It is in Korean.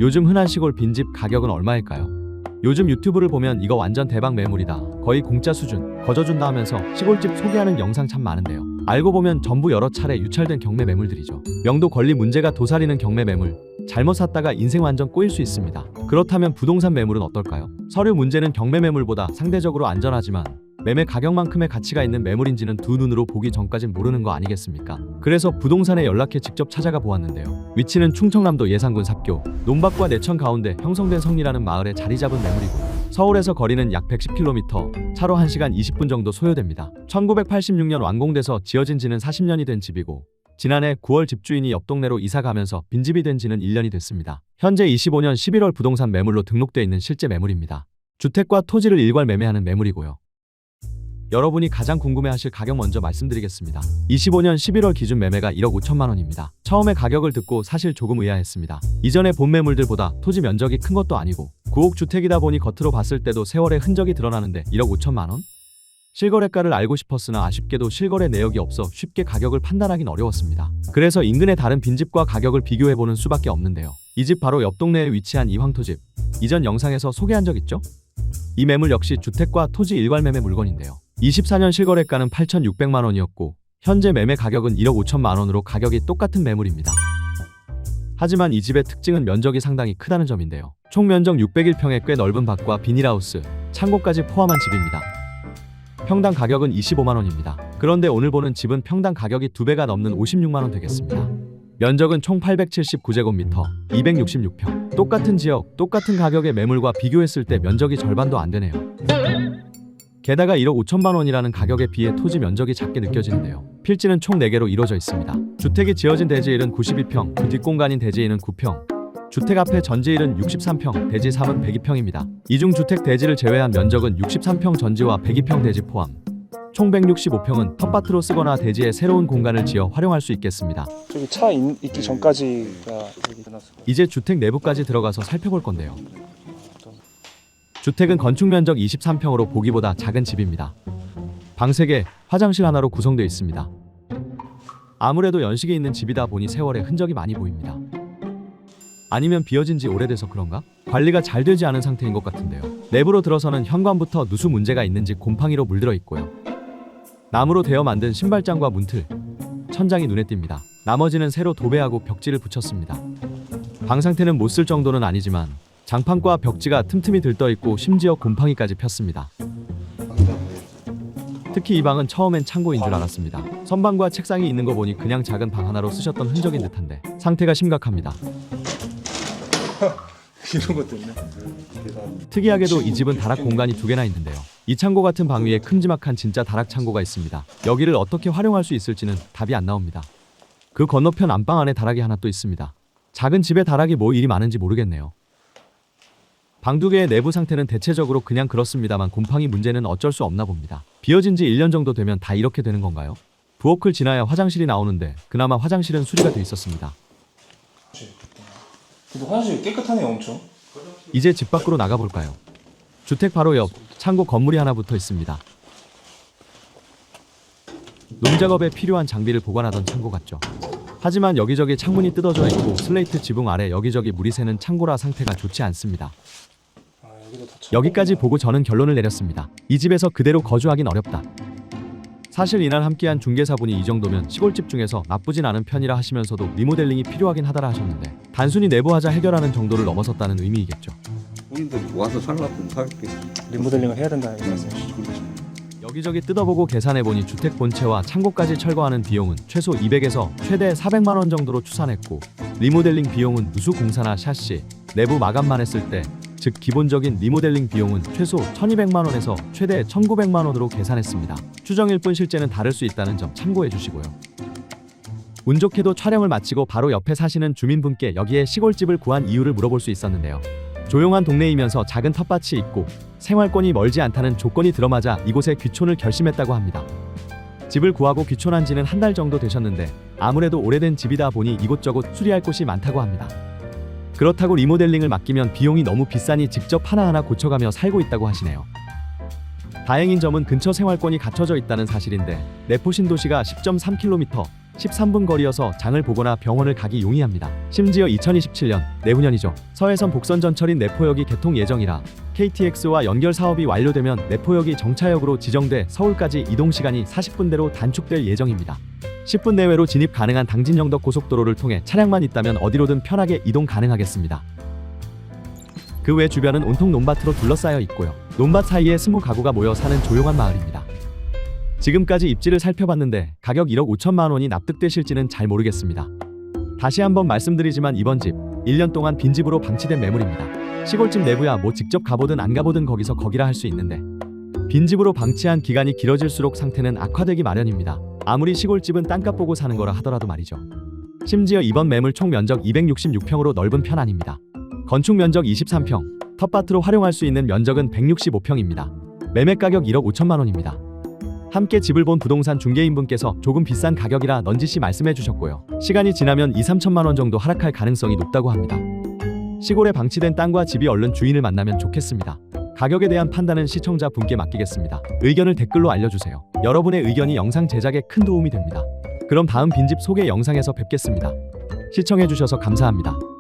요즘 흔한 시골 빈집 가격은 얼마일까요? 요즘 유튜브를 보면 이거 완전 대박 매물이다, 거의 공짜 수준, 거저준다 하면서 시골집 소개하는 영상 참 많은데요. 알고 보면 전부 여러 차례 유찰된 경매 매물들이죠. 명도 권리 문제가 도사리는 경매 매물, 잘못 샀다가 인생 완전 꼬일 수 있습니다. 그렇다면 부동산 매물은 어떨까요? 서류 문제는 경매 매물보다 상대적으로 안전하지만 매매 가격만큼의 가치가 있는 매물인지는 두 눈으로 보기 전까진 모르는 거 아니겠습니까? 그래서 부동산에 연락해 직접 찾아가 보았는데요. 위치는 충청남도 예산군 삽교, 논밭과 내천 가운데 형성된 성리라는 마을에 자리 잡은 매물이고, 서울에서 거리는 약 110km, 차로 1시간 20분 정도 소요됩니다. 1986년 완공돼서 지어진 지는 40년이 된 집이고, 지난해 9월 집주인이 옆 동네로 이사 가면서 빈집이 된 지는 1년이 됐습니다. 현재 25년 11월 부동산 매물로 등록돼 있는 실제 매물입니다. 주택과 토지를 일괄 매매하는 매물이고요. 여러분이 가장 궁금해하실 가격 먼저 말씀드리겠습니다. 25년 11월 기준 매매가 1억 5천만 원입니다. 처음에 가격을 듣고 사실 조금 의아했습니다. 이전의 본 매물들보다 토지 면적이 큰 것도 아니고 9억 주택이다 보니 겉으로 봤을 때도 세월의 흔적이 드러나는데 1억 5천만 원? 실거래가를 알고 싶었으나 아쉽게도 실거래 내역이 없어 쉽게 가격을 판단하긴 어려웠습니다. 그래서 인근의 다른 빈집과 가격을 비교해보는 수밖에 없는데요. 이 집 바로 옆 동네에 위치한 이황토집, 이전 영상에서 소개한 적 있죠? 이 매물 역시 주택과 토지 일괄 매매 물건인데요. 24년 실거래가는 8,600만 원이었고 현재 매매 가격은 1억 5천만 원으로 가격이 똑같은 매물입니다. 하지만 이 집의 특징은 면적이 상당히 크다는 점인데요. 총 면적 601평에 꽤 넓은 밭과 비닐하우스, 창고까지 포함한 집입니다. 평당 가격은 25만 원입니다. 그런데 오늘 보는 집은 평당 가격이 2배가 넘는 56만 원 되겠습니다. 면적은 총 879제곱미터, 266평. 똑같은 지역, 똑같은 가격의 매물과 비교했을 때 면적이 절반도 안 되네요. 게다가 1억 5천만 원이라는 가격에 비해 토지 면적이 작게 느껴지는데요. 필지는 총 4개로 이루어져 있습니다. 주택이 지어진 대지 1은 92평, 그 뒷공간인 대지 2는 9평, 주택 앞에 전지 1은 63평, 대지 3은 102평입니다. 이중 주택 대지를 제외한 면적은 63평 전지와 102평 대지 포함, 총 165평은 텃밭으로 쓰거나 대지에 새로운 공간을 지어 활용할 수 있겠습니다. 저기 차 있기 전까지가 여기 끝났어. 이제 주택 내부까지 들어가서 살펴볼 건데요. 주택은 건축 면적 23평으로 보기보다 작은 집입니다. 방 3개, 화장실 하나로 구성되어 있습니다. 아무래도 연식이 있는 집이다 보니 세월의 흔적이 많이 보입니다. 아니면 비어진 지 오래돼서 그런가? 관리가 잘 되지 않은 상태인 것 같은데요. 내부로 들어서는 현관부터 누수 문제가 있는지 곰팡이로 물들어 있고요. 나무로 되어 만든 신발장과 문틀, 천장이 눈에 띕니다. 나머지는 새로 도배하고 벽지를 붙였습니다. 방 상태는 못 쓸 정도는 아니지만 장판과 벽지가 틈틈이 들떠 있고 심지어 곰팡이까지 폈습니다. 특히 이 방은 처음엔 창고인 줄 알았습니다. 선반과 책상이 있는 거 보니 그냥 작은 방 하나로 쓰셨던 흔적인 듯한데 상태가 심각합니다. 이런 것 때문에. 특이하게도 이 집은 다락 공간이 2개나 있는데요. 이 창고 같은 방 위에 큼지막한 진짜 다락 창고가 있습니다. 여기를 어떻게 활용할 수 있을지는 답이 안 나옵니다. 그 건너편 안방 안에 다락이 하나 또 있습니다. 작은 집에 다락이 뭐 일이 많은지 모르겠네요. 방 2개의 내부 상태는 대체적으로 그냥 그렇습니다만 곰팡이 문제는 어쩔 수 없나 봅니다. 비어진 지 1년 정도 되면 다 이렇게 되는 건가요? 부엌을 지나야 화장실이 나오는데 그나마 화장실은 수리가 돼 있었습니다. 근데 화장실 깨끗하네요, 엄청. 이제 집 밖으로 나가볼까요? 주택 바로 옆 창고 건물이 하나 붙어 있습니다. 농작업에 필요한 장비를 보관하던 창고 같죠? 하지만 여기저기 창문이 뜯어져 있고 슬레이트 지붕 아래 여기저기 물이 새는 창고라 상태가 좋지 않습니다. 여기까지 보고 저는 결론을 내렸습니다. 이 집에서 그대로 거주하긴 어렵다. 사실 이날 함께한 중개사분이 이 정도면 시골집 중에서 나쁘진 않은 편이라 하시면서도 리모델링이 필요하긴 하다라 하셨는데 단순히 내부하자 해결하는 정도를 넘어섰다는 의미이겠죠. 본인들 와서 살라고 사겠겠지. 리모델링을 해야 된다는 말씀이시죠? 여기저기 뜯어보고 계산해보니 주택 본체와 창고까지 철거하는 비용은 최소 200에서 최대 400만 원 정도로 추산했고 리모델링 비용은 누수 공사나 샤시, 내부 마감만 했을 때 즉 기본적인 리모델링 비용은 최소 1200만 원에서 최대 1900만 원으로 계산했습니다. 추정일 뿐 실제는 다를 수 있다는 점 참고해 주시고요. 운 좋게도 촬영을 마치고 바로 옆에 사시는 주민분께 여기에 시골집을 구한 이유를 물어볼 수 있었는데요. 조용한 동네이면서 작은 텃밭이 있고 생활권이 멀지 않다는 조건이 들어맞아 이곳에 귀촌을 결심했다고 합니다. 집을 구하고 귀촌한 지는 한 달 정도 되셨는데 아무래도 오래된 집이다 보니 이곳저곳 수리할 곳이 많다고 합니다. 그렇다고 리모델링을 맡기면 비용이 너무 비싸니 직접 하나하나 고쳐가며 살고 있다고 하시네요. 다행인 점은 근처 생활권이 갖춰져 있다는 사실인데 내포 신도시가 10.3km, 13분 거리여서 장을 보거나 병원을 가기 용이합니다. 심지어 2027년, 내후년이죠. 서해선 복선 전철인 내포역이 개통 예정이라 KTX와 연결 사업이 완료되면 내포역이 정차역으로 지정돼 서울까지 이동 시간이 40분대로 단축될 예정입니다. 10분 내외로 진입 가능한 당진영덕 고속도로를 통해 차량만 있다면 어디로든 편하게 이동 가능하겠습니다. 그 외 주변은 온통 논밭으로 둘러싸여 있고요. 논밭 사이에 20가구가 모여 사는 조용한 마을입니다. 지금까지 입지를 살펴봤는데 가격 1억 5천만 원이 납득되실지는 잘 모르겠습니다. 다시 한번 말씀드리지만 이번 집 1년 동안 빈집으로 방치된 매물입니다. 시골집 내부야 뭐 직접 가보든 안 가보든 거기서 거기라 할 수 있는데 빈집으로 방치한 기간이 길어질수록 상태는 악화되기 마련입니다. 아무리 시골집은 땅값 보고 사는 거라 하더라도 말이죠. 심지어 이번 매물 총 면적 266평으로 넓은 편 아닙니다. 건축 면적 23평, 텃밭으로 활용할 수 있는 면적은 165평입니다. 매매 가격 1억 5천만 원입니다. 함께 집을 본 부동산 중개인분께서 조금 비싼 가격이라 넌지시 말씀해 주셨고요. 시간이 지나면 2, 3천만 원 정도 하락할 가능성이 높다고 합니다. 시골에 방치된 땅과 집이 얼른 주인을 만나면 좋겠습니다. 가격에 대한 판단은 시청자 분께 맡기겠습니다. 의견을 댓글로 알려주세요. 여러분의 의견이 영상 제작에 큰 도움이 됩니다. 그럼 다음 빈집 소개 영상에서 뵙겠습니다. 시청해 주셔서 감사합니다.